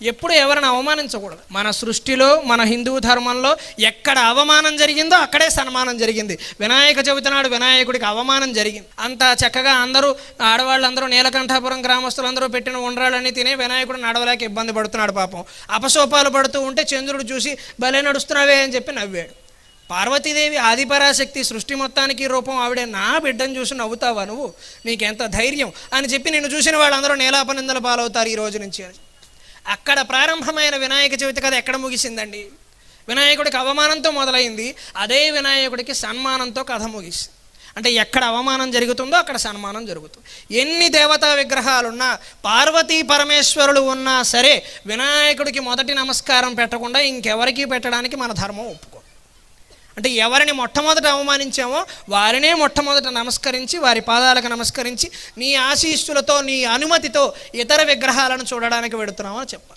ఎప్పుడు ఎవరిని అవమానించకూడదు. మన సృష్టిలో, మన హిందూ ధర్మంలో ఎక్కడ అవమానం జరిగిందో అక్కడే సన్మానం జరిగింది. వినాయక చవితి నాడు వినాయకుడికి అవమానం జరిగింది. అంత చక్కగా అందరూ ఆడవాళ్ళందరూ నీలకంఠాపురం గ్రామస్తులందరూ పెట్టిన ఉండ్రాళ్ళని తినే వినాయకుడు నడవలేక ఇబ్బంది పడుతున్నాడు. పాపం అపశోపాలు పడుతూ ఉంటే చంద్రుడు చూసి భలే నడుస్తున్నావే అని చెప్పి నవ్వాడు. పార్వతీదేవి ఆదిపరాశక్తి, సృష్టి మొత్తానికి రూపం ఆవిడే. నా బిడ్డను చూసి నవ్వుతావా నువ్వు, నీకెంత ధైర్యం అని చెప్పి నిన్ను చూసిన వాళ్ళందరూ నీలాపనిందల పాలవుతారు ఈ రోజు నుంచి అని. అక్కడ ప్రారంభమైన వినాయక చవితి కథ ఎక్కడ ముగిసిందండి? వినాయకుడికి అవమానంతో మొదలైంది, అదే వినాయకుడికి సన్మానంతో కథ ముగిసింది. అంటే ఎక్కడ అవమానం జరుగుతుందో అక్కడ సన్మానం జరుగుతుంది. ఎన్ని దేవతా విగ్రహాలున్నా, పార్వతీ పరమేశ్వరులు ఉన్నా సరే వినాయకుడికి మొదటి నమస్కారం పెట్టకుండా ఇంకెవరికి పెట్టడానికి మన ధర్మం ఒప్పుకో. అంటే ఎవరిని మొట్టమొదట అవమానించామో వారినే మొట్టమొదట నమస్కరించి, వారి పాదాలకు నమస్కరించి, నీ ఆశీస్సులతో, నీ అనుమతితో ఇతర విగ్రహాలను చూడడానికి వెడుతున్నామని చెప్పాలి.